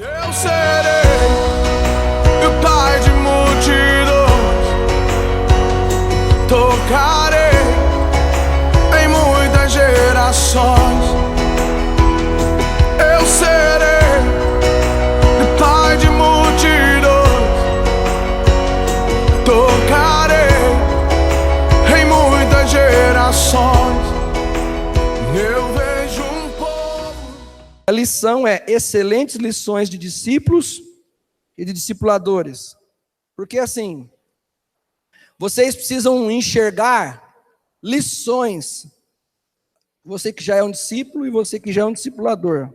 Eu serei o pai de multidões, tocarei em muitas gerações. Eu serei o pai de multidões, tocarei em muitas gerações. Eu vejo um povo. A lição é excelentes lições de discípulos e de discipuladores. Porque assim, vocês precisam enxergar lições. Você que já é um discípulo e você que já é um discipulador.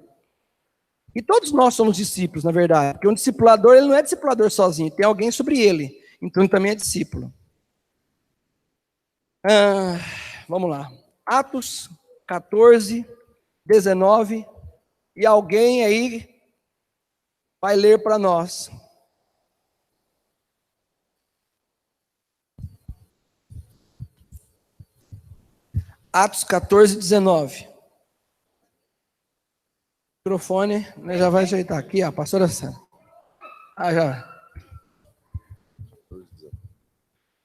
E todos nós somos discípulos, na verdade. Porque um discipulador, ele não é discipulador sozinho. Tem alguém sobre ele. Então ele também é discípulo. Vamos lá. Atos 14, 19. E alguém aí vai ler para nós. Atos 14, 19. O microfone, né, já vai ajeitar aqui, a pastora Sandra. Já.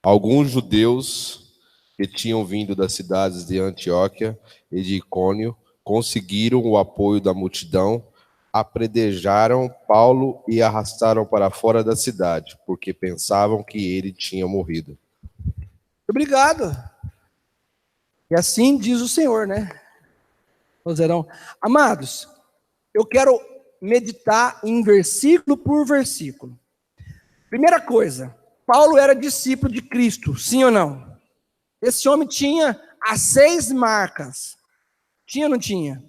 Alguns judeus que tinham vindo das cidades de Antioquia e de Icônio conseguiram o apoio da multidão, apredejaram Paulo e arrastaram para fora da cidade, porque pensavam que ele tinha morrido. Obrigado. E assim diz o Senhor, né? Rosarão. Amados, eu quero meditar em versículo por versículo. Primeira coisa, Paulo era discípulo de Cristo, sim ou não? Esse homem tinha as 6 marcas. Tinha ou não tinha?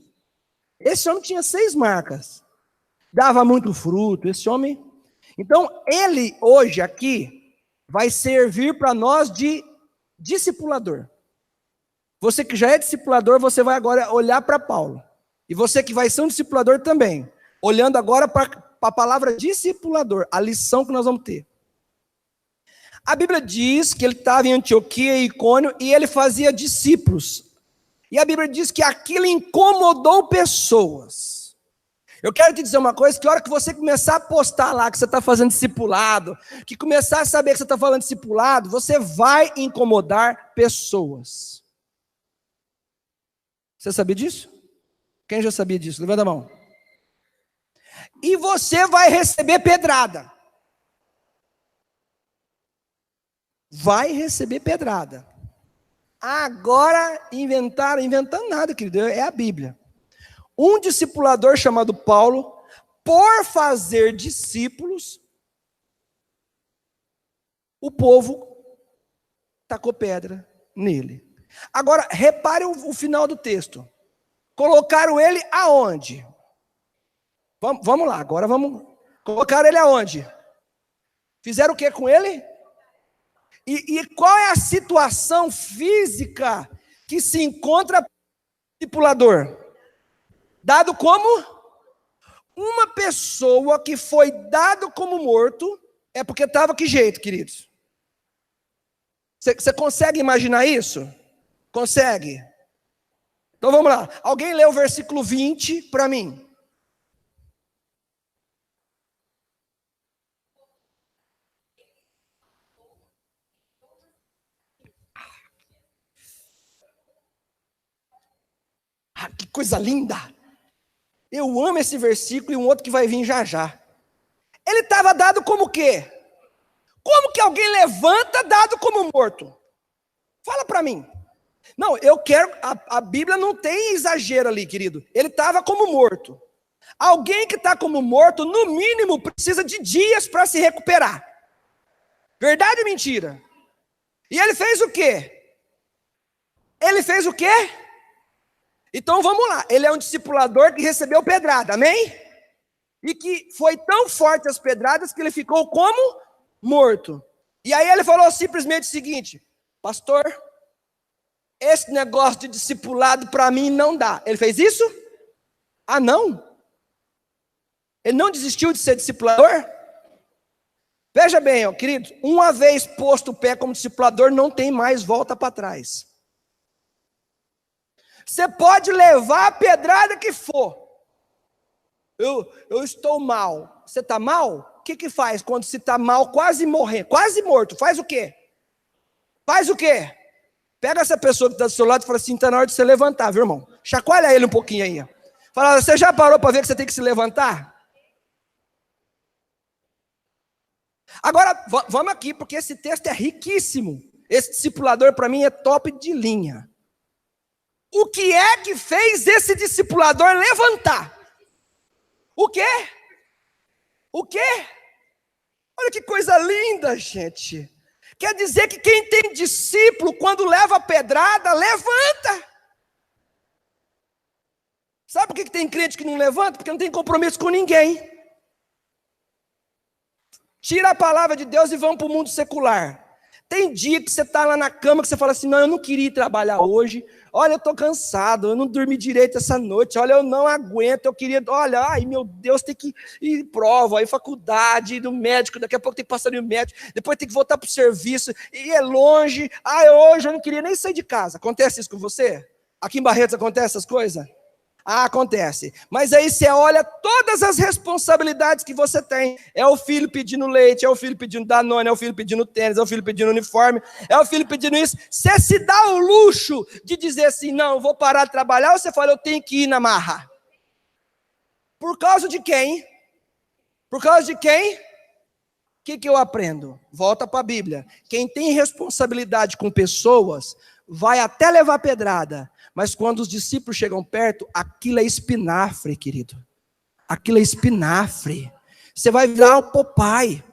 Esse homem tinha 6 marcas. Dava muito fruto, esse homem. Então, ele hoje aqui vai servir para nós de discipulador. Você que já é discipulador, você vai agora olhar para Paulo. E você que vai ser um discipulador também, olhando agora para a palavra discipulador, a lição que nós vamos ter. A Bíblia diz que ele estava em Antioquia e Icônio e ele fazia discípulos. E a Bíblia diz que aquilo incomodou pessoas. Eu quero te dizer uma coisa, que a hora que você começar a postar lá que você está fazendo discipulado, que começar a saber que você está falando discipulado, você vai incomodar pessoas. Você sabia disso? Quem já sabia disso? Levanta a mão. E você vai receber pedrada. Vai receber pedrada. Agora inventando nada, querido, é a Bíblia. Um discipulador chamado Paulo, por fazer discípulos, o povo tacou pedra nele. Agora, repare o final do texto. Colocaram ele aonde? Vamos lá, agora vamos. Colocaram ele aonde? Fizeram o que com ele? E qual é a situação física que se encontra o discipulador? Dado como uma pessoa que foi dado como morto, é porque estava que jeito, queridos? Você consegue imaginar isso? Consegue? Então vamos lá. Alguém lê o versículo 20 para mim. Que coisa linda! Eu amo esse versículo e um outro que vai vir já já. Ele estava dado como o quê? Como que alguém levanta dado como morto? Fala para mim. Não, eu quero, a Bíblia não tem exagero ali, querido. Ele estava como morto. Alguém que está como morto, no mínimo, precisa de dias para se recuperar. Verdade ou mentira? E ele fez o quê? Ele fez o quê? Então vamos lá, ele é um discipulador que recebeu pedrada, amém? E que foi tão forte as pedradas que ele ficou como morto. E aí ele falou simplesmente o seguinte: pastor, esse negócio de discipulado para mim não dá. Ele fez isso? Ah, não? Ele não desistiu de ser discipulador? Veja bem, ó, queridos, uma vez posto o pé como discipulador, não tem mais volta para trás. Você pode levar a pedrada que for. eu estou mal. Você está mal? O que faz quando se está mal, quase morrendo, quase morto? Faz o quê? Faz o quê? Pega essa pessoa que está do seu lado e fala assim, está na hora de você levantar, viu, irmão? Chacoalha ele um pouquinho aí. Fala, você já parou para ver que você tem que se levantar? Agora, vamos aqui, porque esse texto é riquíssimo. Esse discipulador, para mim, é top de linha. O que é que fez esse discipulador levantar? O quê? O quê? Olha que coisa linda, gente. Quer dizer que quem tem discípulo, quando leva a pedrada, levanta. Sabe por que tem crente que não levanta? Porque não tem compromisso com ninguém. Tira a palavra de Deus e vamos para o mundo secular. Tem dia que você está lá na cama, que você fala assim, não, eu não queria ir trabalhar hoje. Olha, eu estou cansado, eu não dormi direito essa noite. Olha, eu não aguento, eu queria... Olha, ai meu Deus, tem que ir prova, aí faculdade, ir no médico, daqui a pouco tem que passar no médico, depois tem que voltar para o serviço, e é longe. Ai, hoje eu não queria nem sair de casa. Acontece isso com você? Aqui em Barretos acontece essas coisas? Ah, acontece. Mas aí você olha todas as responsabilidades que você tem. É o filho pedindo leite, é o filho pedindo Danone, é o filho pedindo tênis, é o filho pedindo uniforme, é o filho pedindo isso. Você se dá o luxo de dizer assim, não, eu vou parar de trabalhar, ou você fala, eu tenho que ir na marra. Por causa de quem? Por causa de quem? O que eu aprendo? Volta para a Bíblia. Quem tem responsabilidade com pessoas, vai até levar pedrada. Mas quando os discípulos chegam perto, aquilo é espinafre, querido. Aquilo é espinafre. Você vai virar o papai.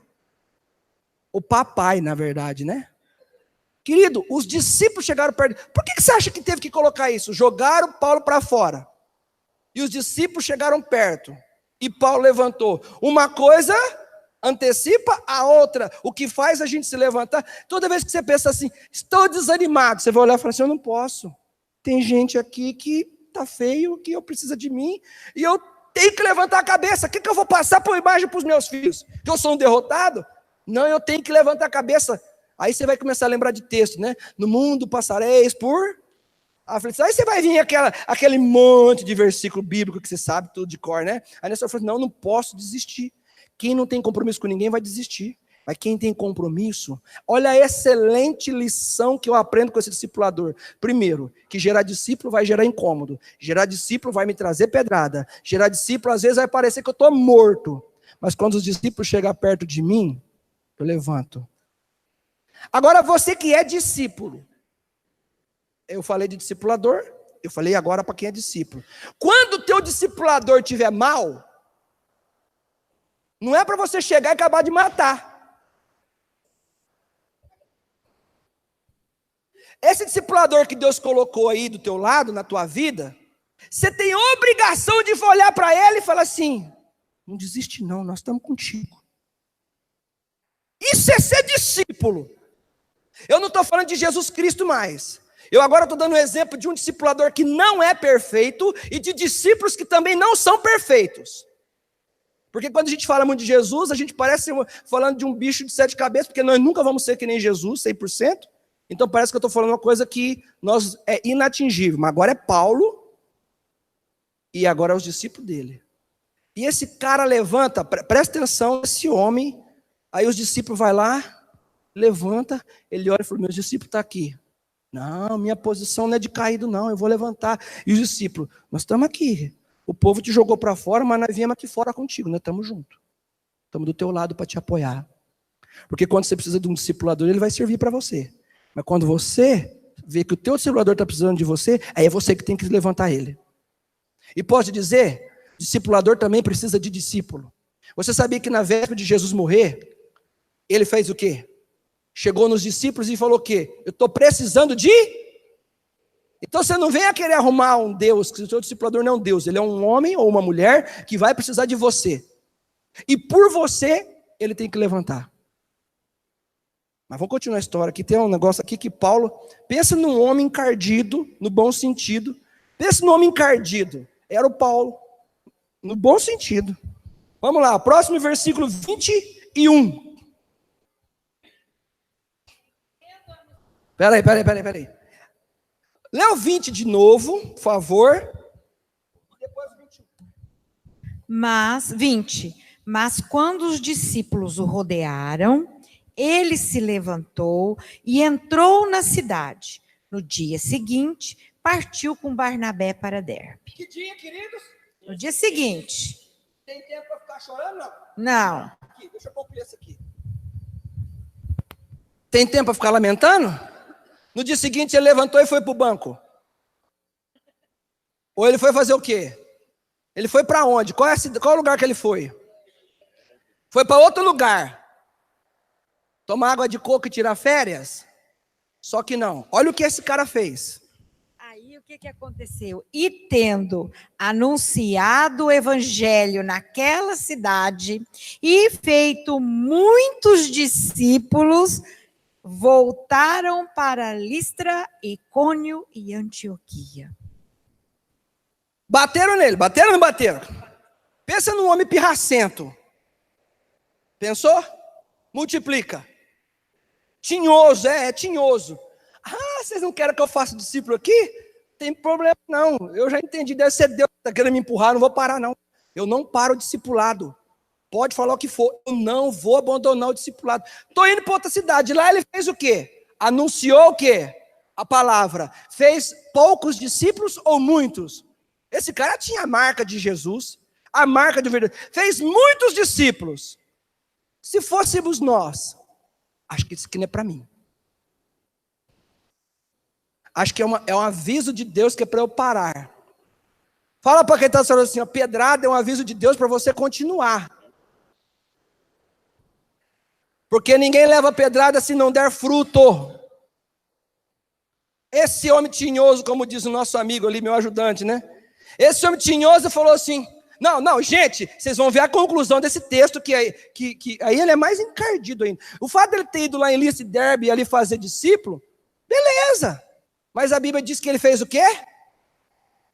O papai, na verdade, né? Querido, os discípulos chegaram perto. Por que você acha que teve que colocar isso? Jogaram Paulo para fora. E os discípulos chegaram perto. E Paulo levantou. Uma coisa antecipa a outra. O que faz a gente se levantar. Toda vez que você pensa assim, estou desanimado, você vai olhar e falar assim, eu não posso. Tem gente aqui que está feio, que eu preciso de mim, e eu tenho que levantar a cabeça. O que eu vou passar por imagem para os meus filhos? Que eu sou um derrotado? Não, eu tenho que levantar a cabeça. Aí você vai começar a lembrar de texto, né? No mundo passareis por aflição. Aí você vai vir aquele monte de versículo bíblico que você sabe tudo de cor, né? Aí você fala, não posso desistir. Quem não tem compromisso com ninguém vai desistir. Mas quem tem compromisso, olha a excelente lição que eu aprendo com esse discipulador. Primeiro, que gerar discípulo vai gerar incômodo. Gerar discípulo vai me trazer pedrada. Gerar discípulo, às vezes, vai parecer que eu estou morto. Mas quando os discípulos chegam perto de mim, eu levanto. Agora, você que é discípulo. Eu falei de discipulador, eu falei agora para quem é discípulo. Quando o teu discipulador estiver mal, não é para você chegar e acabar de matar. Esse discipulador que Deus colocou aí do teu lado, na tua vida, você tem obrigação de olhar para ele e falar assim, não desiste não, nós estamos contigo. Isso é ser discípulo. Eu não estou falando de Jesus Cristo mais. Eu agora estou dando um exemplo de um discipulador que não é perfeito e de discípulos que também não são perfeitos. Porque quando a gente fala muito de Jesus, a gente parece falando de um bicho de 7 cabeças, porque nós nunca vamos ser que nem Jesus, 100%. Então parece que eu estou falando uma coisa que é inatingível. Mas agora é Paulo e agora é os discípulos dele. E esse cara levanta, presta atenção, esse homem, aí os discípulos vão lá, levanta, ele olha e fala, meus discípulos estão aqui. Não, minha posição não é de caído não, eu vou levantar. E os discípulos, nós estamos aqui. O povo te jogou para fora, mas nós viemos aqui fora contigo, nós estamos juntos. Estamos do teu lado para te apoiar. Porque quando você precisa de um discipulador, ele vai servir para você. Mas quando você vê que o teu discipulador está precisando de você, aí é você que tem que levantar ele. E posso dizer, discipulador também precisa de discípulo. Você sabia que na véspera de Jesus morrer, ele fez o quê? Chegou nos discípulos e falou o quê? Eu estou precisando de... Então você não venha querer arrumar um Deus, que o seu discipulador não é um Deus, ele é um homem ou uma mulher que vai precisar de você. E por você, ele tem que levantar. Mas vamos continuar a história, aqui tem um negócio aqui que Paulo, pensa num homem encardido, no bom sentido, pensa num homem encardido, era o Paulo, no bom sentido. Vamos lá, próximo versículo 21. Peraí. Lê o 20 de novo, por favor. Depois o 21. Mas, 20. Mas quando os discípulos o rodearam, ele se levantou e entrou na cidade. No dia seguinte, partiu com Barnabé para Derbe. Que dia, queridos? No dia seguinte. Tem tempo para ficar chorando, não? Não. Aqui, deixa eu concluir isso aqui. Tem tempo para ficar lamentando? No dia seguinte ele levantou e foi para o banco. Ou ele foi fazer o quê? Ele foi para onde? Qual é o lugar que ele foi? Foi para outro lugar. Tomar água de coco e tirar férias? Só que não. Olha o que esse cara fez. Aí o que aconteceu? E tendo anunciado o evangelho naquela cidade e feito muitos discípulos, voltaram para Listra, Icônio e Antioquia. Bateram nele, bateram ou não bateram? Pensa num homem pirracento. Pensou? Multiplica. Tinhoso, é tinhoso. Ah, vocês não querem que eu faça discípulo aqui? Tem problema não, eu já entendi, deve ser Deus que está querendo me empurrar, não vou parar não. Eu não paro o discipulado. Pode falar o que for, eu não vou abandonar o discipulado. Estou indo para outra cidade, lá ele fez o quê? Anunciou o quê? A palavra. Fez poucos discípulos ou muitos? Esse cara tinha a marca de Jesus, a marca de verdade. Fez muitos discípulos. Se fôssemos nós, acho que isso aqui não é para mim. Acho que é um aviso de Deus que é para eu parar. Fala para quem está falando assim, ó, pedrada é um aviso de Deus para você continuar. Porque ninguém leva pedrada se não der fruto. Esse homem tinhoso, como diz o nosso amigo ali, meu ajudante, né? Esse homem tinhoso falou assim, não, gente, vocês vão ver a conclusão desse texto, que aí ele é mais encardido ainda. O fato dele ter ido lá em Listra e Derbe ali fazer discípulo, beleza. Mas a Bíblia diz que ele fez o quê?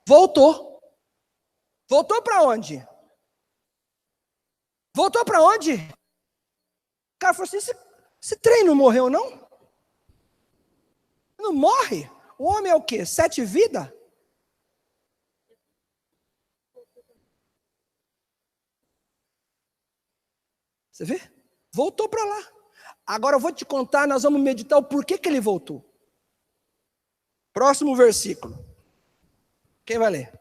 Voltou. Voltou para onde? Voltou para onde? O cara falou assim, esse trem não morreu não? Não morre? O homem é o quê? 7 vidas? Você vê? Voltou para lá. Agora eu vou te contar, nós vamos meditar o porquê que ele voltou. Próximo versículo. Quem vai ler?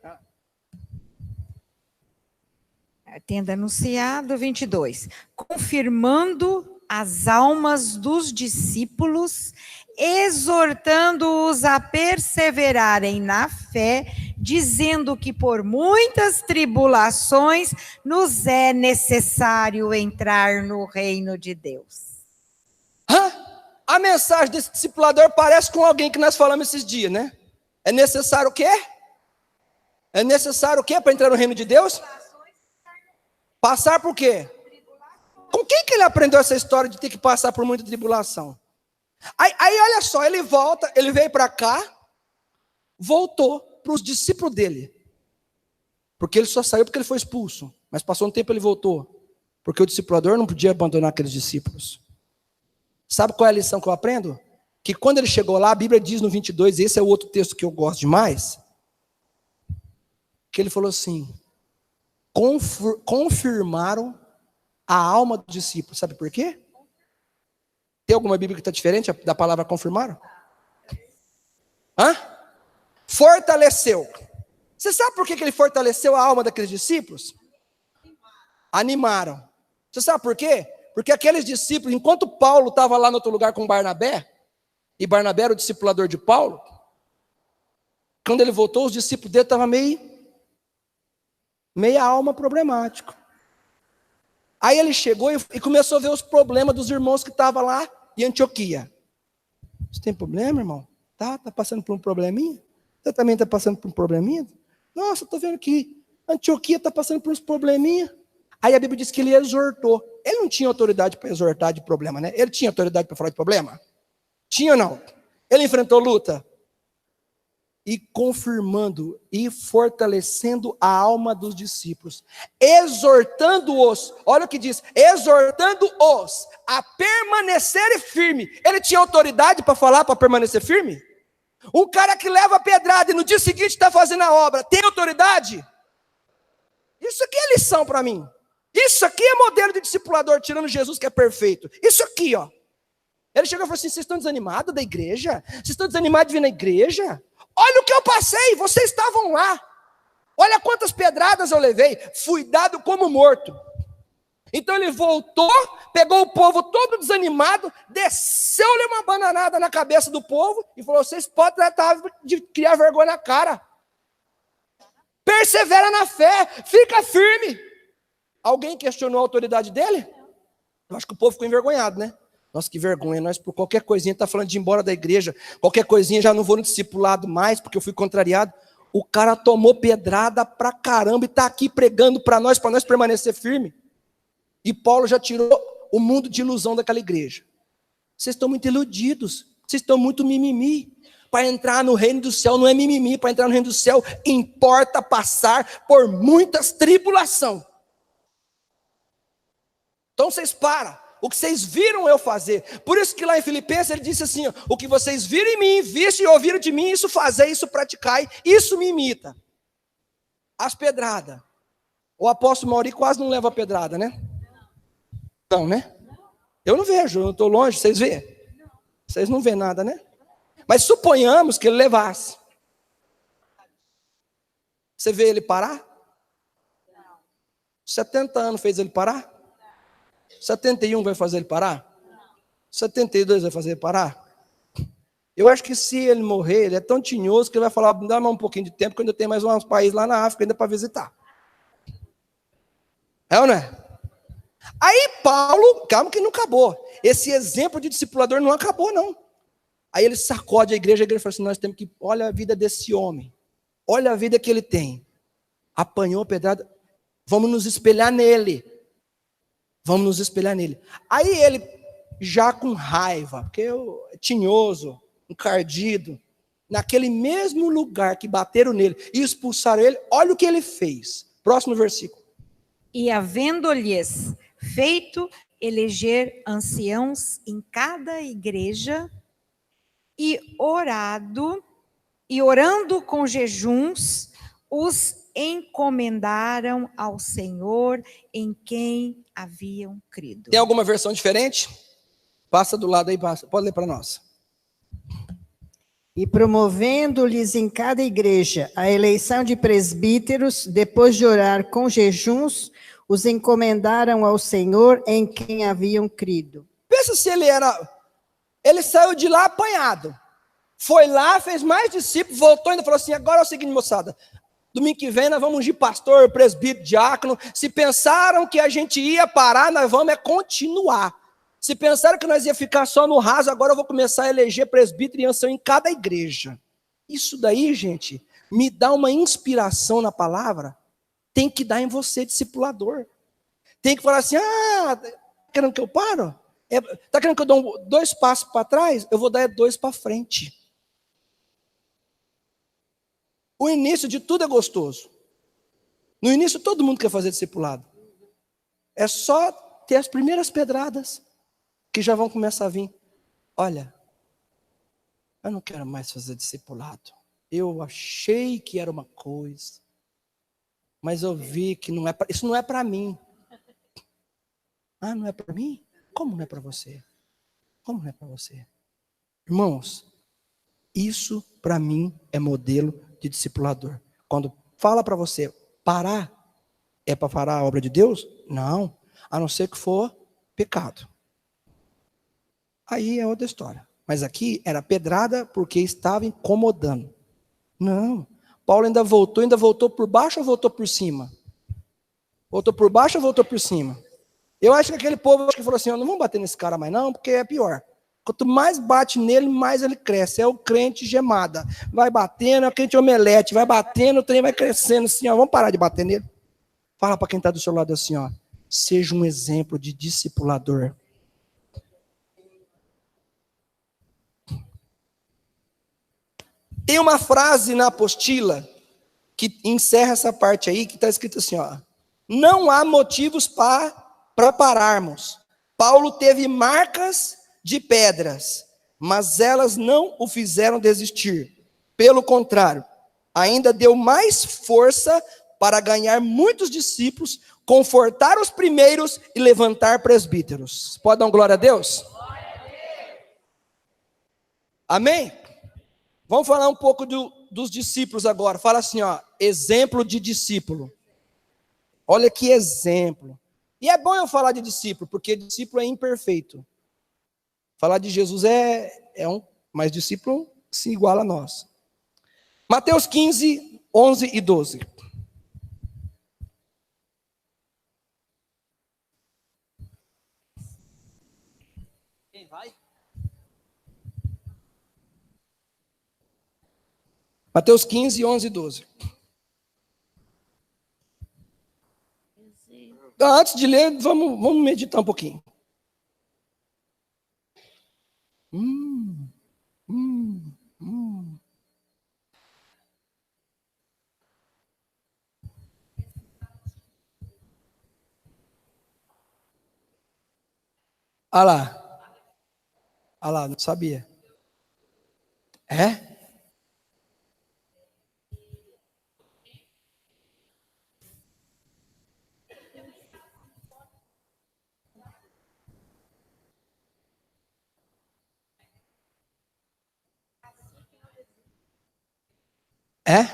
Tendo anunciado, 22. Confirmando as almas dos discípulos, exortando-os a perseverarem na fé, dizendo que por muitas tribulações nos é necessário entrar no reino de Deus. A mensagem desse discipulador parece com alguém que nós falamos esses dias, né? É necessário o quê? É necessário o quê para entrar no reino de Deus? Passar por quê? Com quem que ele aprendeu essa história de ter que passar por muita tribulação? Aí olha só, ele volta, ele veio para cá, voltou para os discípulos dele. Porque ele só saiu porque ele foi expulso. Mas passou um tempo ele voltou. Porque o discipulador não podia abandonar aqueles discípulos. Sabe qual é a lição que eu aprendo? Que quando ele chegou lá, a Bíblia diz no 22, esse é o outro texto que eu gosto demais, que ele falou assim, confirmaram a alma do discípulo. Sabe por quê? Tem alguma Bíblia que está diferente da palavra confirmaram? Fortaleceu. Você sabe por que ele fortaleceu a alma daqueles discípulos? Animaram. Você sabe por quê? Porque aqueles discípulos, enquanto Paulo estava lá no outro lugar com Barnabé, e Barnabé era o discipulador de Paulo, quando ele voltou, os discípulos dele estavam meia alma problemático. Aí ele chegou e começou a ver os problemas dos irmãos que estavam lá em Antioquia. Você tem problema, irmão? Tá passando por um probleminha? Você também está passando por um probleminha? Nossa, estou vendo que Antioquia está passando por uns probleminha. Aí a Bíblia diz que ele exortou. Ele não tinha autoridade para exortar de problema, né? Ele tinha autoridade para falar de problema? Tinha ou não? Ele enfrentou luta? E confirmando e fortalecendo a alma dos discípulos, exortando-os, olha o que diz, exortando-os a permanecerem firme. Ele tinha autoridade para falar, para permanecer firme? Um cara que leva pedrada e no dia seguinte está fazendo a obra, tem autoridade? Isso aqui é lição para mim. Isso aqui é modelo de discipulador, tirando Jesus que é perfeito. Isso aqui, ó. Ele chegou e falou assim: vocês estão desanimados da igreja? Vocês estão desanimados de vir na igreja? Olha o que eu passei, vocês estavam lá. Olha quantas pedradas eu levei. Fui dado como morto. Então ele voltou, pegou o povo todo desanimado, desceu-lhe uma bananada na cabeça do povo e falou: vocês podem tratar de criar vergonha na cara. Persevera na fé, fica firme. Alguém questionou a autoridade dele? Eu acho que o povo ficou envergonhado, né? Nossa, que vergonha, nós por qualquer coisinha tá falando de ir embora da igreja, qualquer coisinha já não vou no discipulado mais, porque eu fui contrariado. O cara tomou pedrada pra caramba e tá aqui pregando para nós permanecer firme. E Paulo já tirou o mundo de ilusão daquela igreja. Vocês estão muito iludidos, vocês estão muito mimimi. Para entrar no reino do céu não é mimimi, para entrar no reino do céu importa passar por muitas tribulações. Então vocês param. O que vocês viram eu fazer. Por isso que lá em Filipenses ele disse assim: ó, o que vocês viram em mim, visto e ouviram de mim, isso fazer, isso praticai, isso me imita. As pedradas. O apóstolo Mauri quase não leva a pedrada, né? Não, né? Eu não vejo, eu estou longe, vocês vêem? Vocês não vêem nada, né? Mas suponhamos que ele levasse. Você vê ele parar? 70 anos fez ele parar? 71 vai fazer ele parar? 72 vai fazer ele parar? Eu acho que se ele morrer, ele é tão tinhoso que ele vai falar: dá mais um pouquinho de tempo, que ainda tem mais uns países lá na África ainda para visitar. É ou não é? Aí Paulo, calma que não acabou. Esse exemplo de discipulador não acabou, não. Aí ele sacode a igreja fala assim: nós temos que, olha a vida desse homem, olha a vida que ele tem. Apanhou pedrada, vamos nos espelhar nele. Vamos nos espelhar nele. Aí ele, já com raiva, porque é tinhoso, encardido, naquele mesmo lugar que bateram nele e expulsaram ele, olha o que ele fez. Próximo versículo. E havendo-lhes feito eleger anciãos em cada igreja, e orando com jejuns, os encomendaram ao Senhor em quem haviam crido. Tem alguma versão diferente? Passa do lado aí, passa. Pode ler para nós. E promovendo-lhes em cada igreja a eleição de presbíteros, depois de orar com jejuns, os encomendaram ao Senhor em quem haviam crido. Pensa se ele saiu de lá apanhado. Foi lá, fez mais discípulos, voltou e ainda falou assim: agora é o seguinte, moçada, domingo que vem nós vamos ungir pastor, presbítero, diácono. Se pensaram que a gente ia parar, nós vamos continuar. Se pensaram que nós ia ficar só no raso, agora eu vou começar a eleger presbítero e ancião em cada igreja. Isso daí, gente, me dá uma inspiração na palavra. Tem que dar em você, discipulador. Tem que falar assim: tá querendo que eu paro? Tá querendo que eu dou 2 passos para trás? Eu vou dar 2 para frente. O início de tudo é gostoso. No início todo mundo quer fazer discipulado. É só ter as primeiras pedradas que já vão começar a vir. Olha, eu não quero mais fazer discipulado. Eu achei que era uma coisa, mas eu vi que não é isso não é para mim. Ah, não é para mim? Como não é para você? Como não é para você? Irmãos, isso para mim é modelo de discipulador. Quando fala para você parar, é para parar a obra de Deus? Não, a não ser que for pecado. Aí é outra história. Mas aqui era pedrada porque estava incomodando. Não, Paulo ainda voltou por baixo ou voltou por cima? Voltou por baixo ou voltou por cima? Eu acho que aquele povo falou assim: não vamos bater nesse cara mais não, porque é pior. Quanto mais bate nele, mais ele cresce. É o crente gemada. Vai batendo, é o crente omelete. Vai batendo, o trem vai crescendo assim, ó. Vamos parar de bater nele? Fala para quem está do seu lado assim, ó. Seja um exemplo de discipulador. Tem uma frase na apostila que encerra essa parte aí, que está escrito assim, ó. Não há motivos para pararmos. Paulo teve marcas de pedras, mas elas não o fizeram desistir. Pelo contrário, ainda deu mais força para ganhar muitos discípulos, confortar os primeiros e levantar presbíteros. Pode dar uma glória a Deus? Amém? Vamos falar um pouco dos discípulos agora. Fala assim, ó, exemplo de discípulo. Olha que exemplo. E é bom eu falar de discípulo, porque discípulo é imperfeito. Falar de Jesus mas discípulo se iguala a nós. Mateus 15, 11 e 12. Quem vai? Mateus 15, 11 e 12. Antes de ler, vamos meditar um pouquinho. Olha lá, não sabia. É? É?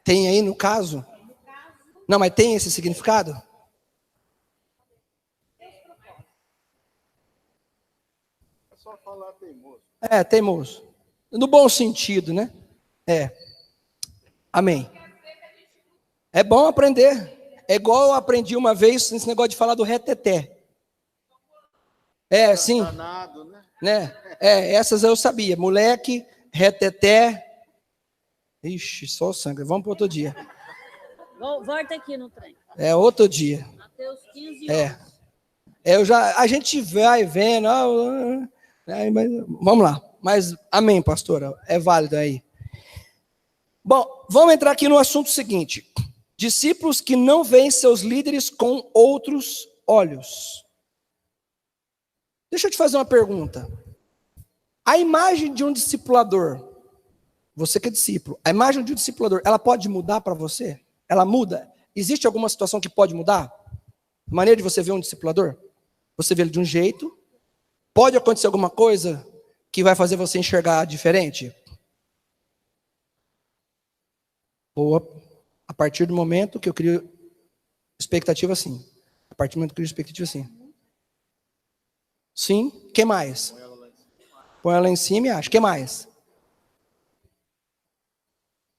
Tem aí no caso? Não, mas tem esse significado? É só falar teimoso. É, teimoso. No bom sentido, né? É. Amém. É bom aprender. É igual eu aprendi uma vez nesse negócio de falar do reteté. É, sim. Danado, Né? É, essas eu sabia. Moleque, reteté. Ixi, só sangue. Vamos para outro dia. Volta aqui no trem. É outro dia. Mateus 15, A gente vai vendo. Mas, vamos lá. Mas, amém, pastora. É válido aí. Bom, vamos entrar aqui no assunto seguinte. Discípulos que não veem seus líderes com outros olhos. Deixa eu te fazer uma pergunta. A imagem de um discipulador, você que é discípulo, a imagem de um discipulador, ela pode mudar para você? Ela muda? Existe alguma situação que pode mudar? A maneira de você ver um discipulador? Você vê ele de um jeito? Pode acontecer alguma coisa que vai fazer você enxergar diferente? Ou a partir do momento que eu crio expectativa assim. A partir do momento que eu crio expectativa assim. Sim, o que mais? Põe ela lá em cima e acha. O que mais?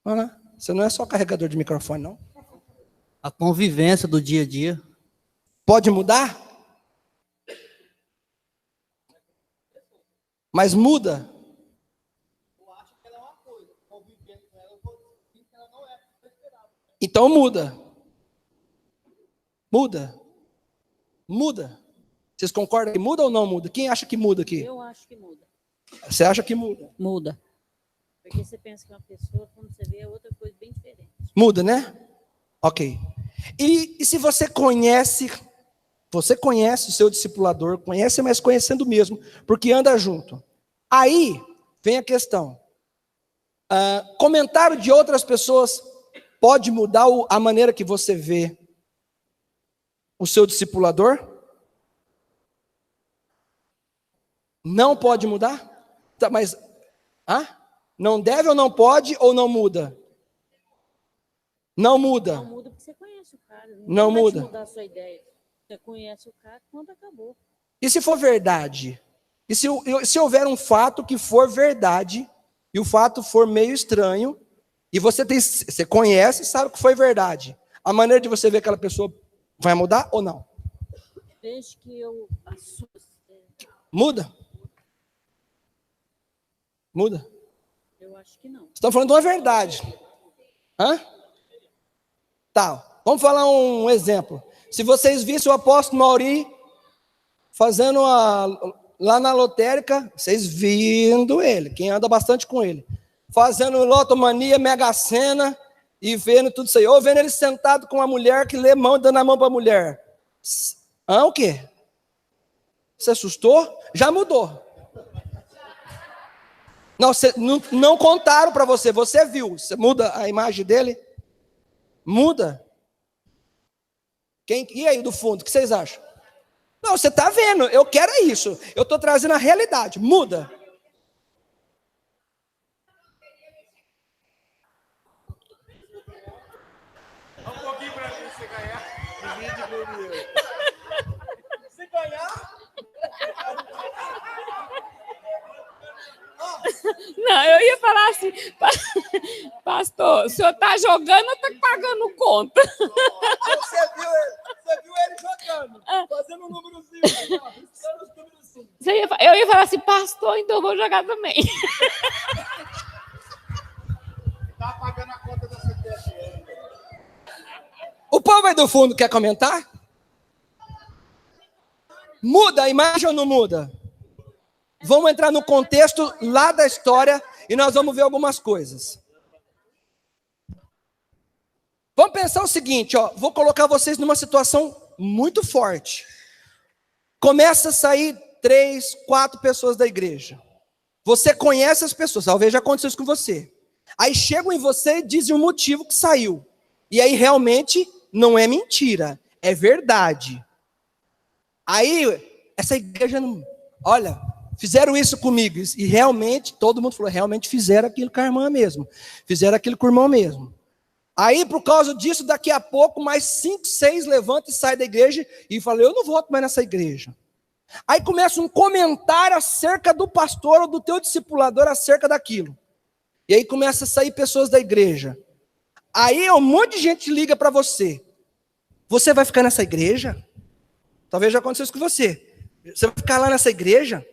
Olha lá. Você não é só carregador de microfone, não. A convivência do dia a dia. Pode mudar? Mas muda? Então muda. Muda. Muda. Vocês concordam que muda ou não muda? Quem acha que muda aqui? eu acho que muda. Você acha que muda? Muda. Porque você pensa que uma pessoa, quando você vê, é outra coisa bem diferente. Muda, né? Ok. E se você conhece o seu discipulador, conhece, mas conhecendo mesmo, porque anda junto. Aí vem a questão. Comentário de outras pessoas pode mudar a maneira que você vê o seu discipulador? Não pode mudar? Tá, mas não deve ou não pode ou não muda? Não muda. Não muda porque você conhece o cara. Não vai muda. te mudar a sua ideia. Você conhece o cara, quando acabou. E se for verdade? E se houver um fato que for verdade, e o fato for meio estranho, e você conhece e sabe que foi verdade, a maneira de você ver aquela pessoa vai mudar ou não? Desde que eu assumo. Muda? Muda? Eu acho que não. Estamos falando de uma verdade. Tá, vamos falar um exemplo. Se vocês vissem o apóstolo Mauri fazendo lá na lotérica, vocês vindo ele, quem anda bastante com ele, fazendo lotomania, mega sena e vendo tudo isso aí, ou vendo ele sentado com uma mulher que lê mão, dando a mão para a mulher. O quê? Você assustou? Já mudou. Não contaram para você, você viu. Você muda a imagem dele? Muda. E aí, do fundo, o que vocês acham? Não, você está vendo, eu quero é isso. Eu estou trazendo a realidade, muda. Um pouquinho pra mim, você ganhar. Se ganhar... Não, eu ia falar assim, pastor, o senhor está jogando ou está pagando conta? Você viu ele jogando, fazendo um númerozinho, riscando os númerozinhos. Eu ia falar assim, pastor, então eu vou jogar também. Tá pagando a conta da CPFL. O povo aí do fundo quer comentar? Muda a imagem ou não muda? Vamos entrar no contexto lá da história e nós vamos ver algumas coisas. Vamos pensar o seguinte, ó, vou colocar vocês numa situação muito forte. Começa a sair 3, 4 pessoas da igreja. Você conhece as pessoas, talvez já aconteceu isso com você. Aí chegam em você e dizem o motivo que saiu. E aí realmente não é mentira, é verdade. Aí essa igreja não... Olha, fizeram isso comigo. E realmente, todo mundo falou, realmente fizeram aquilo com a irmã mesmo. Fizeram aquilo com o irmão mesmo. Aí, por causa disso, daqui a pouco, mais 5, 6 levantam e saem da igreja e falam, eu não volto mais nessa igreja. Aí começa um comentário acerca do pastor ou do teu discipulador acerca daquilo. E aí começa a sair pessoas da igreja. Aí um monte de gente liga para você. Você vai ficar nessa igreja? Talvez já aconteceu isso com você. Você vai ficar lá nessa igreja?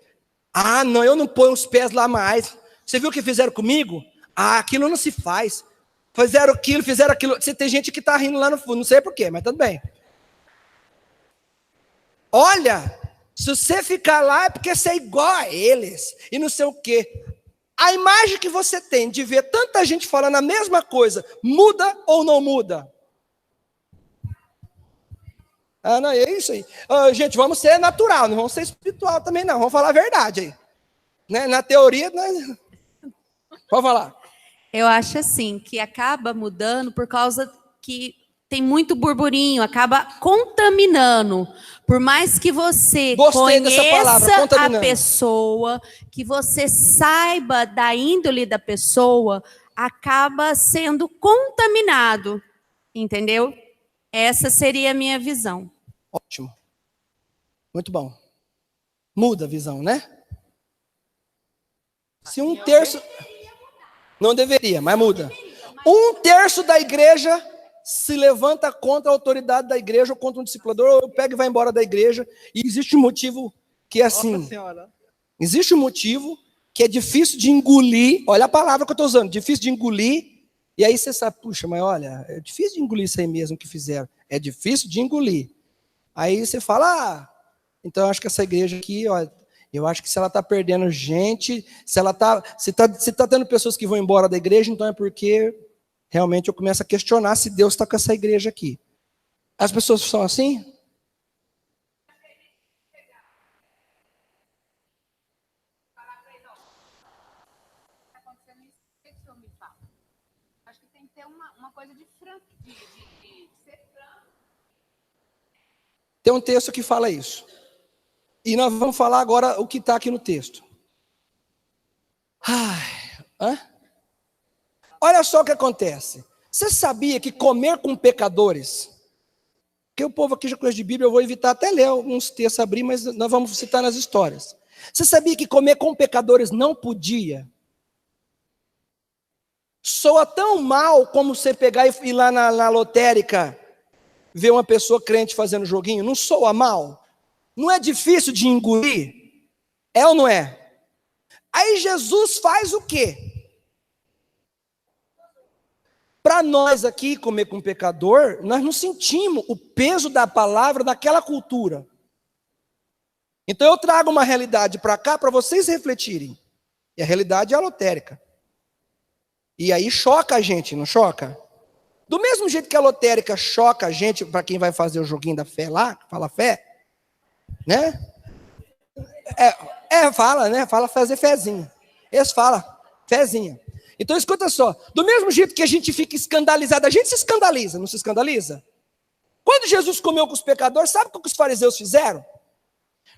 Ah, não, eu não ponho os pés lá mais. Você viu o que fizeram comigo? Ah, aquilo não se faz. Fizeram aquilo. Você tem gente que está rindo lá no fundo, não sei porquê, mas tudo bem. Olha, se você ficar lá é porque você é igual a eles. E não sei o quê. A imagem que você tem de ver tanta gente falando a mesma coisa, muda ou não muda? Ah, não, é isso aí. Gente, vamos ser natural, não vamos ser espiritual também não, vamos falar a verdade aí. Né? Na teoria, nós... Pode falar. Eu acho assim, que acaba mudando por causa que tem muito burburinho, acaba contaminando. Por mais que você Gostei dessa palavra, conheça a contaminando. pessoa, que você saiba da índole da pessoa, acaba sendo contaminado, entendeu? Essa seria a minha visão. Ótimo. Muito bom. Muda a visão, né? Se 1/3... Não deveria, mas muda. 1/3 da igreja se levanta contra a autoridade da igreja ou contra um discipulador, ou pega e vai embora da igreja. E existe um motivo que é assim. Existe um motivo que é difícil de engolir. Olha a palavra que eu estou usando, difícil de engolir. E aí você sabe, puxa, mas olha, é difícil de engolir isso aí mesmo que fizeram. É difícil de engolir. Aí você fala, então eu acho que essa igreja aqui, ó, eu acho que se ela está perdendo gente, se está tendo pessoas que vão embora da igreja, então é porque realmente eu começo a questionar se Deus está com essa igreja aqui. As pessoas são assim? Acho que tem que ter uma coisa de franco, de ser franco. Tem um texto que fala isso. E nós vamos falar agora o que está aqui no texto. Olha só o que acontece. Você sabia que comer com pecadores... Porque o povo aqui já conhece de Bíblia, eu vou evitar até ler alguns textos, abrir, mas nós vamos citar nas histórias. Você sabia que comer com pecadores não podia? Soa tão mal como você pegar e ir lá na lotérica, ver uma pessoa crente fazendo joguinho, não soa mal? Não é difícil de engolir? É ou não é? Aí Jesus faz o quê? Para nós aqui, comer com pecador, nós não sentimos o peso da palavra naquela cultura. Então eu trago uma realidade para cá para vocês refletirem. E a realidade é a lotérica. E aí choca a gente, não choca? Do mesmo jeito que a lotérica choca a gente, para quem vai fazer o joguinho da fé lá, fala fé, né? Fala, né? Fala fazer fezinha. Esse fala, fezinha. Então escuta só, do mesmo jeito que a gente fica escandalizado, a gente se escandaliza, não se escandaliza? Quando Jesus comeu com os pecadores, sabe o que os fariseus fizeram?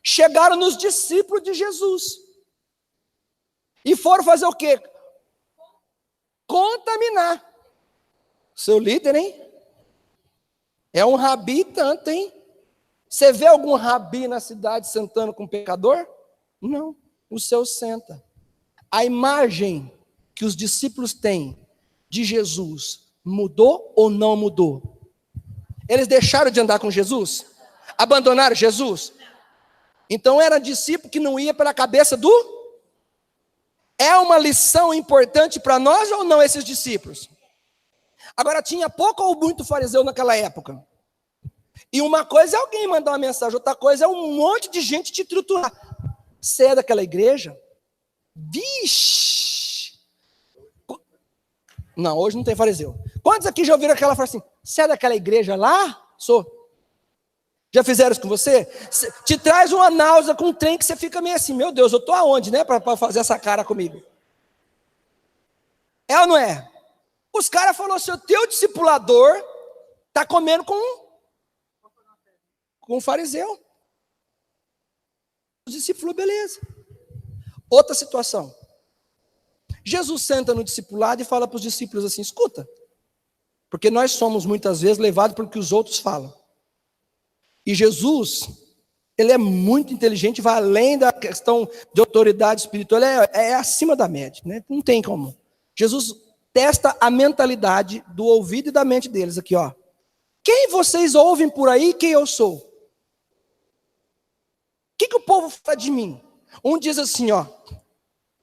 Chegaram nos discípulos de Jesus. E foram fazer o quê? Contaminar. Seu líder, hein? É um rabi tanto, hein? Você vê algum rabi na cidade sentando com pecador? Não, o seu senta. A imagem que os discípulos têm de Jesus mudou ou não mudou? Eles deixaram de andar com Jesus? Abandonaram Jesus? Então era discípulo que não ia pela cabeça do... É uma lição importante para nós ou não esses discípulos? Agora tinha pouco ou muito fariseu naquela época. E uma coisa é alguém mandar uma mensagem, outra coisa é um monte de gente te triturar. Você é daquela igreja? Vixe! Não, hoje não tem fariseu. Quantos aqui já ouviram aquela frase assim? Você é daquela igreja lá? Sou. Já fizeram isso com você? Te traz uma náusea com um trem que você fica meio assim, meu Deus, eu estou aonde, né? Para fazer essa cara comigo. É ou não é? Os caras falaram assim, o teu discipulador está comendo com um fariseu. Os discípulos, beleza. Outra situação. Jesus senta no discipulado e fala para os discípulos assim, escuta, porque nós somos muitas vezes levados pelo que os outros falam. E Jesus, ele é muito inteligente, vai além da questão de autoridade espiritual, é acima da média, né? Não tem como. Jesus testa a mentalidade do ouvido e da mente deles aqui, ó. Quem vocês ouvem por aí, quem eu sou? O que o povo fala de mim? Um diz assim, ó.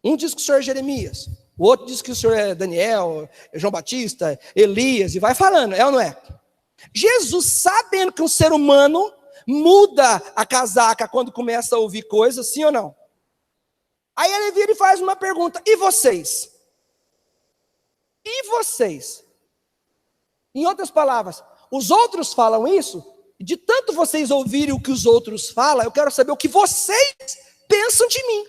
Um diz que o senhor é Jeremias. O outro diz que o senhor é Daniel, João Batista, Elias, e vai falando, é ou não é? Jesus, sabendo que um ser humano muda a casaca quando começa a ouvir coisas, sim ou não? Aí ele vira e faz uma pergunta, e vocês? E vocês? Em outras palavras, os outros falam isso, e de tanto vocês ouvirem o que os outros falam, eu quero saber o que vocês pensam de mim.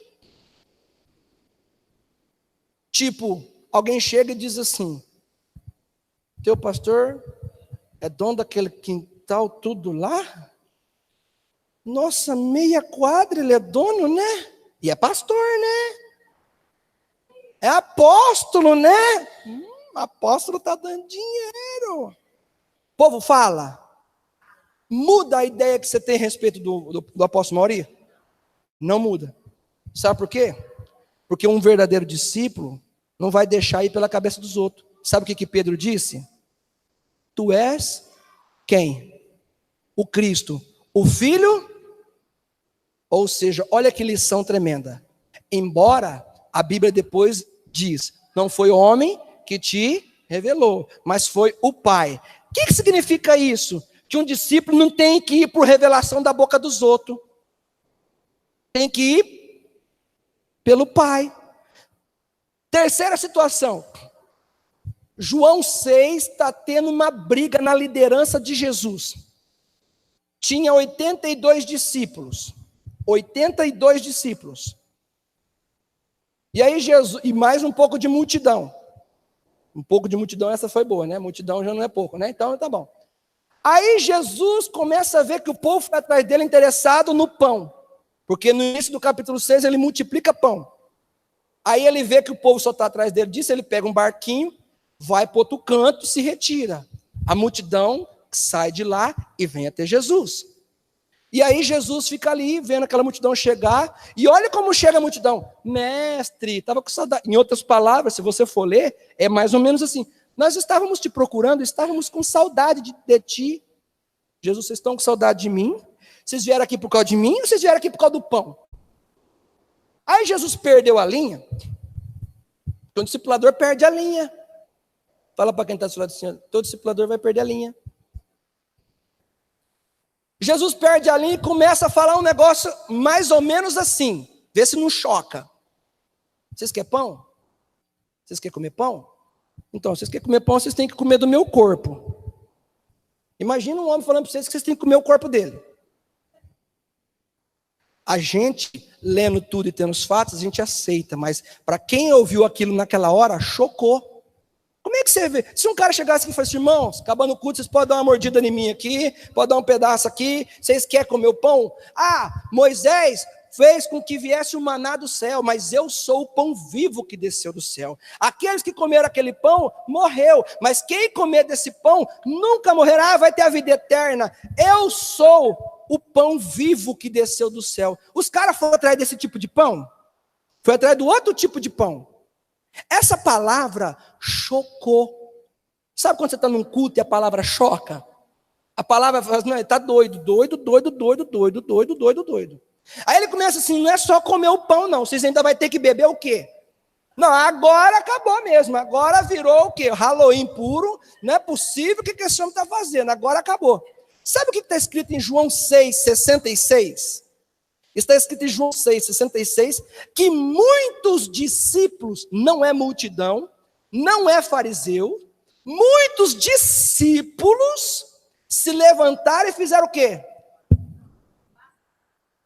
Tipo, alguém chega e diz assim, teu pastor é dono daquele quintal tudo lá? Nossa, meia quadra ele é dono, né? E é pastor, né? É apóstolo, né? Apóstolo está dando dinheiro. O povo fala. Muda a ideia que você tem a respeito do apóstolo Mauri? Não muda. Sabe por quê? Porque um verdadeiro discípulo não vai deixar ir pela cabeça dos outros. Sabe o que Pedro disse? Tu és quem? O Cristo, o Filho? Ou seja, olha que lição tremenda. Embora a Bíblia depois diz, não foi o homem que te revelou, mas foi o Pai. O que significa isso? Que um discípulo não tem que ir por revelação da boca dos outros. Tem que ir pelo Pai. Terceira situação. João 6 está tendo uma briga na liderança de Jesus. Tinha 82 discípulos. 82 discípulos. E aí Jesus, e mais um pouco de multidão. Um pouco de multidão, essa foi boa, né? Multidão já não é pouco, né? Então tá bom. Aí Jesus começa a ver que o povo foi atrás dele interessado no pão. Porque no início do capítulo 6 ele multiplica pão. Aí ele vê que o povo só está atrás dele disso, ele pega um barquinho, vai para outro canto e se retira. A multidão sai de lá e vem até Jesus. E aí Jesus fica ali, vendo aquela multidão chegar, e olha como chega a multidão. Mestre, estava com saudade. Em outras palavras, se você for ler, é mais ou menos assim. Nós estávamos te procurando, estávamos com saudade de ti. Jesus, vocês estão com saudade de mim? Vocês vieram aqui por causa de mim ou vocês vieram aqui por causa do pão? Aí Jesus perdeu a linha. Então o discipulador perde a linha. Fala para quem está do seu lado assim, todo discipulador vai perder a linha. Jesus perde a linha e começa a falar um negócio mais ou menos assim. Vê se não choca. Vocês querem pão? Vocês querem comer pão? Então, vocês querem comer pão, vocês têm que comer do meu corpo. Imagina um homem falando para vocês que vocês têm que comer o corpo dele. A gente, lendo tudo e tendo os fatos, a gente aceita. Mas para quem ouviu aquilo naquela hora, chocou. Como Como é que você vê? Se um cara chegasse aqui e falasse, irmãos, acabando o culto, vocês podem dar uma mordida em mim aqui, podem dar um pedaço aqui, vocês querem comer o pão? Ah, Moisés fez com que viesse o maná do céu, mas eu sou o pão vivo que desceu do céu. Aqueles que comeram aquele pão, morreu, mas quem comer desse pão, nunca morrerá, vai ter a vida eterna. Eu sou o pão vivo que desceu do céu. Os caras foram atrás desse tipo de pão? Foi atrás do outro tipo de pão. Essa palavra chocou. Sabe quando você está num culto e a palavra choca? A palavra fala assim, não, ele está doido. Aí ele começa assim, não é só comer o pão não, vocês ainda vão ter que beber o quê? Não, agora acabou mesmo, agora virou o quê? Halloween puro, não é possível, o que esse homem está fazendo? Agora acabou. Sabe o que está escrito em João 6,66? Está escrito em João 6,66, que muitos discípulos, não é multidão, não é fariseu, muitos discípulos se levantaram e fizeram o quê?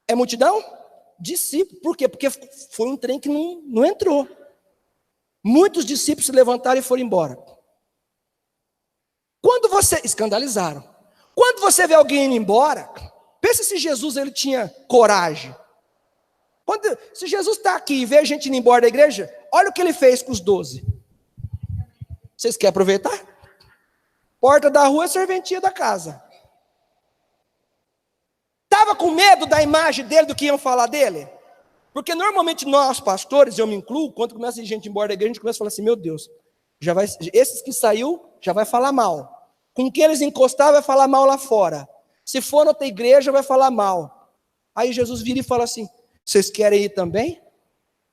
É multidão? Discípulo. Por quê? Porque foi um trem que não entrou. Muitos discípulos se levantaram e foram embora. Quando você... Escandalizaram. Quando você vê alguém indo embora, pensa se Jesus ele tinha coragem. Se Jesus está aqui e vê a gente indo embora da igreja, olha o que ele fez com os 12. Vocês querem aproveitar? Porta da rua é serventia da casa. Estava com medo da imagem dele, do que iam falar dele? Porque normalmente nós, pastores, eu me incluo, quando começa a gente embora da igreja, a gente começa a falar assim, meu Deus, esses que saiu, já vai falar mal. Com quem eles encostaram, vai falar mal lá fora. Se for na outra igreja, vai falar mal. Aí Jesus vira e fala assim, vocês querem ir também?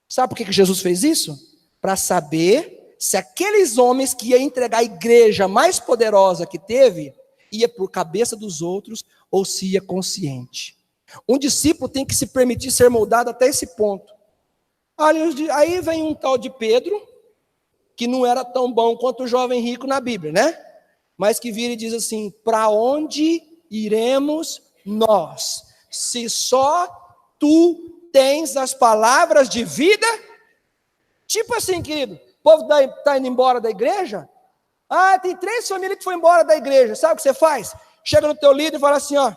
Sabe por que Jesus fez isso? Para saber se aqueles homens que iam entregar a igreja mais poderosa que teve, ia por cabeça dos outros, ou se ia consciente. Um discípulo tem que se permitir ser moldado até esse ponto. Aí vem um tal de Pedro, que não era tão bom quanto o jovem rico na Bíblia, né? Mas que vira e diz assim, para onde iremos nós? Se só tu tens as palavras de vida? Tipo assim, querido, o povo está indo embora da igreja? Ah, tem 3 famílias que foram embora da igreja. Sabe o que você faz? Chega no teu líder e fala assim, ó,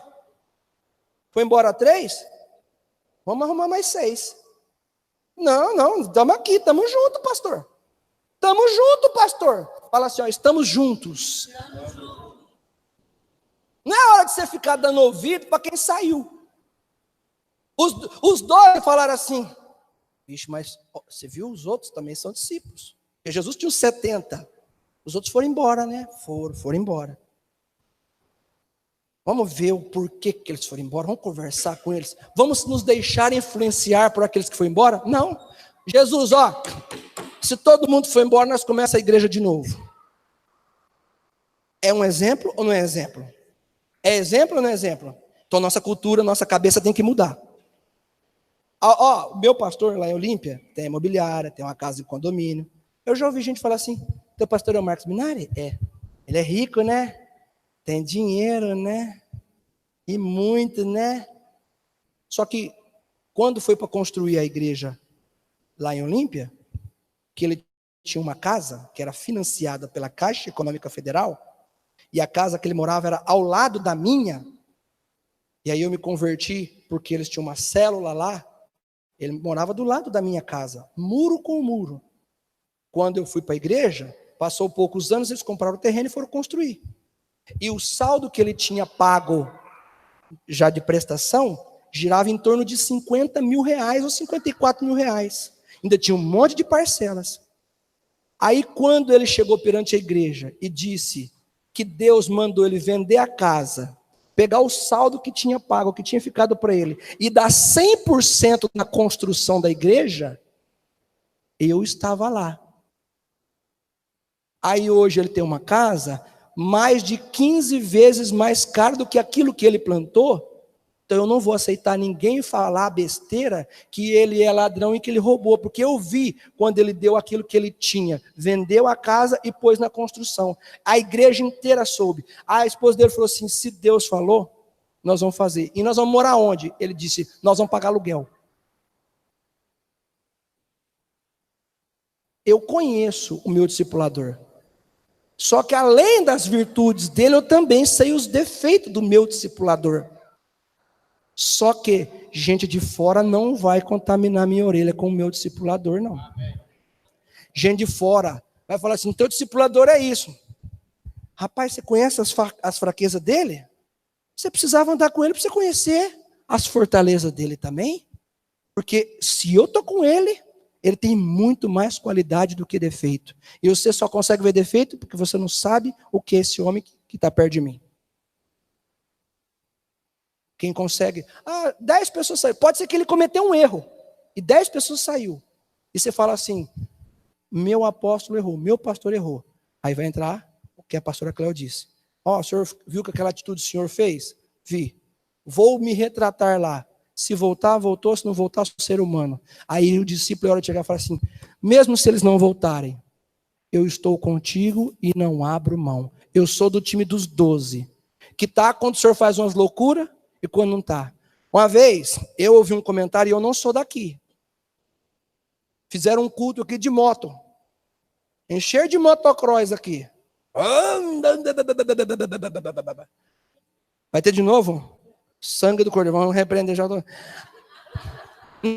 foi embora 3? Vamos arrumar mais 6. Não, estamos aqui, estamos juntos, pastor. Estamos juntos, pastor. Fala assim, ó, estamos juntos. Não é hora de você ficar dando ouvido para quem saiu. Os 12 falaram assim, vixe, mas ó, você viu, os outros também são discípulos. Porque Jesus tinha uns 70. Os outros foram embora, né? Foram embora. Vamos ver o porquê que eles foram embora, vamos conversar com eles. Vamos nos deixar influenciar por aqueles que foram embora? Não. Jesus, ó, se todo mundo for embora, nós começamos a igreja de novo. É um exemplo ou não é exemplo? É exemplo ou não é exemplo? Então nossa cultura, nossa cabeça tem que mudar. Ó, o meu pastor lá em Olímpia tem imobiliária, tem uma casa de condomínio. Eu já ouvi gente falar assim, teu pastor é o Marcos Minari? É. Ele é rico, né? Tem dinheiro, né? E muito, né? Só que, quando foi para construir a igreja lá em Olímpia, que ele tinha uma casa que era financiada pela Caixa Econômica Federal, e a casa que ele morava era ao lado da minha, e aí eu me converti porque eles tinham uma célula lá, ele morava do lado da minha casa, muro com muro. Quando eu fui para a igreja, passou poucos anos, eles compraram o terreno e foram construir. E o saldo que ele tinha pago já de prestação girava em torno de 50 mil reais ou 54 mil reais. Ainda tinha um monte de parcelas. Aí quando ele chegou perante a igreja e disse que Deus mandou ele vender a casa, pegar o saldo que tinha pago, que tinha ficado para ele, e dar 100% na construção da igreja, eu estava lá. Aí hoje ele tem uma casa mais de 15 vezes mais caro do que aquilo que ele plantou. Então eu não vou aceitar ninguém falar besteira que ele é ladrão e que ele roubou, porque eu vi quando ele deu aquilo que ele tinha, vendeu a casa e pôs na construção. A igreja inteira soube. A esposa dele falou assim, se Deus falou, nós vamos fazer. E nós vamos morar onde? Ele disse, nós vamos pagar aluguel. Eu conheço o meu discipulador. Só que além das virtudes dele, eu também sei os defeitos do meu discipulador. Só que gente de fora não vai contaminar minha orelha com o meu discipulador, não. Gente de fora vai falar assim, teu discipulador é isso. Rapaz, você conhece as fraquezas dele? Você precisava andar com ele para você conhecer as fortalezas dele também. Porque se eu estou com ele, ele tem muito mais qualidade do que defeito. E você só consegue ver defeito porque você não sabe o que é esse homem que está perto de mim. Quem consegue... 10 pessoas saíram. Pode ser que ele cometeu um erro. E 10 pessoas saíram. E você fala assim, meu apóstolo errou, meu pastor errou. Aí vai entrar o que a pastora Cléo disse. O senhor viu que aquela atitude o senhor fez? Vi. Vou me retratar lá. Se voltar, voltou. Se não voltar, sou ser humano. Aí o discípulo é hora de chegar e falar assim, mesmo se eles não voltarem, eu estou contigo e não abro mão. Eu sou do time dos 12. Que tá quando o senhor faz umas loucuras e quando não tá. Uma vez, eu ouvi um comentário e eu não sou daqui. Fizeram um culto aqui de moto. Encher de motocross aqui. Vai ter de novo? Sangue do Cordeiro. Vamos repreender já. Não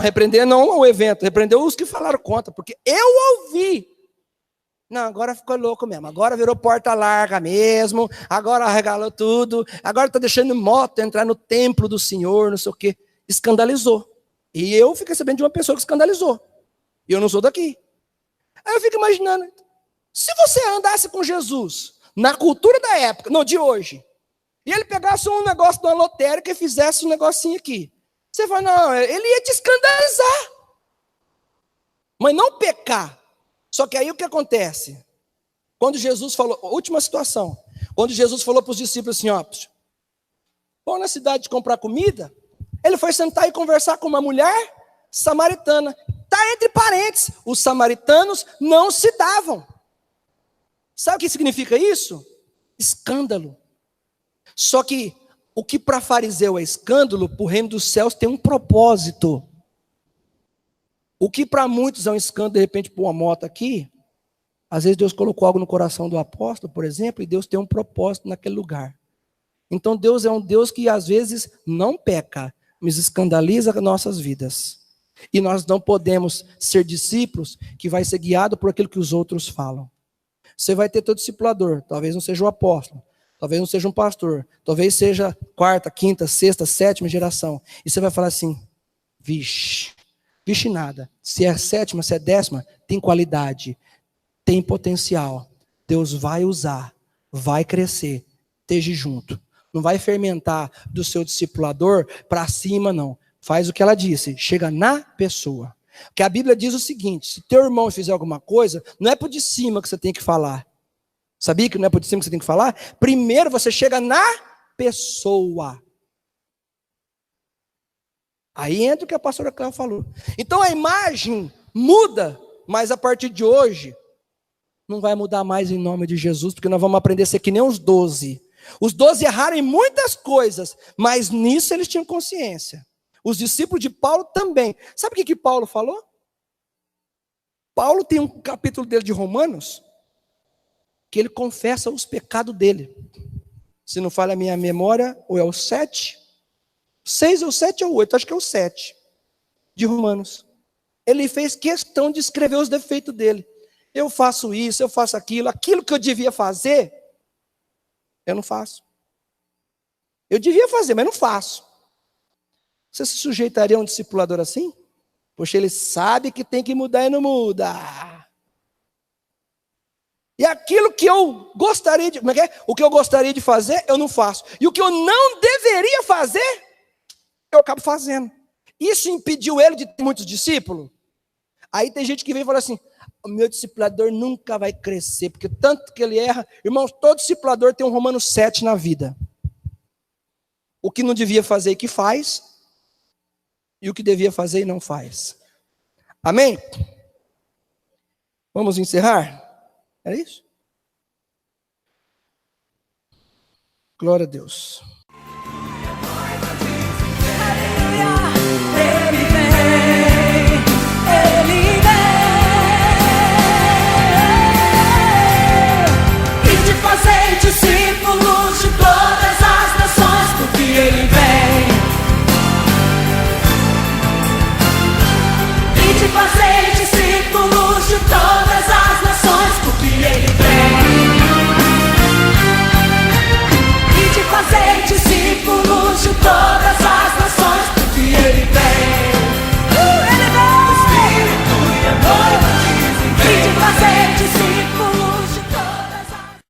repreender não o evento. Repreender os que falaram contra. Porque eu ouvi. Não, agora ficou louco mesmo. Agora virou porta larga mesmo. Agora regalou tudo. Agora está deixando moto entrar no templo do Senhor, não sei o quê. Escandalizou. E eu fiquei sabendo de uma pessoa que escandalizou. E eu não sou daqui. Aí eu fico imaginando. Se você andasse com Jesus na cultura da época, não de hoje, e ele pegasse um negócio de uma lotérica e fizesse um negocinho aqui, você fala, não, ele ia te escandalizar. Mas não pecar. Só que aí o que acontece? Quando Jesus falou, última situação, quando Jesus falou para os discípulos assim, vão na cidade comprar comida, ele foi sentar e conversar com uma mulher samaritana. Está entre parênteses, os samaritanos não se davam. Sabe o que significa isso? Escândalo. Só que o que para fariseu é escândalo, para o reino dos céus tem um propósito. O que para muitos é um escândalo, de repente, pôr uma moto aqui, às vezes Deus colocou algo no coração do apóstolo, por exemplo, e Deus tem um propósito naquele lugar. Então Deus é um Deus que às vezes não peca, mas escandaliza nossas vidas. E nós não podemos ser discípulos que vai ser guiado por aquilo que os outros falam. Você vai ter teu discipulador, talvez não seja o apóstolo, talvez não seja um pastor, talvez seja quarta, quinta, sexta, sétima geração. E você vai falar assim, vixe nada. Se é sétima, se é décima, tem qualidade, tem potencial. Deus vai usar, vai crescer, esteja junto. Não vai fermentar do seu discipulador para cima, não. Faz o que ela disse, chega na pessoa. Porque a Bíblia diz o seguinte, se teu irmão fizer alguma coisa, não é por de cima que você tem que falar. Sabia que não é por de cima que você tem que falar? Primeiro você chega na pessoa. Aí entra o que a pastora Cléo falou. Então a imagem muda, mas a partir de hoje, não vai mudar mais em nome de Jesus, porque nós vamos aprender a ser que nem os 12. Os 12 erraram em muitas coisas, mas nisso eles tinham consciência. Os discípulos de Paulo também. Sabe o que Paulo falou? Paulo tem um capítulo dele de Romanos, que ele confessa os pecados dele. Se não falha a minha memória, ou é o 7, 6 ou 7 ou 8, acho que é o 7, de Romanos. Ele fez questão de escrever os defeitos dele. Eu faço isso, eu faço aquilo, aquilo que eu devia fazer, eu não faço. Eu devia fazer, mas não faço. Você se sujeitaria a um discipulador assim? Poxa, ele sabe que tem que mudar e não muda. E aquilo que eu gostaria de... O que eu gostaria de fazer, eu não faço. E o que eu não deveria fazer, eu acabo fazendo. Isso impediu ele de ter muitos discípulos? Aí tem gente que vem e fala assim, o meu discipulador nunca vai crescer, porque tanto que ele erra... Irmãos, todo discipulador tem um Romanos 7 na vida. O que não devia fazer e que faz... E o que devia fazer e não faz. Amém? Vamos encerrar? É isso? Glória a Deus.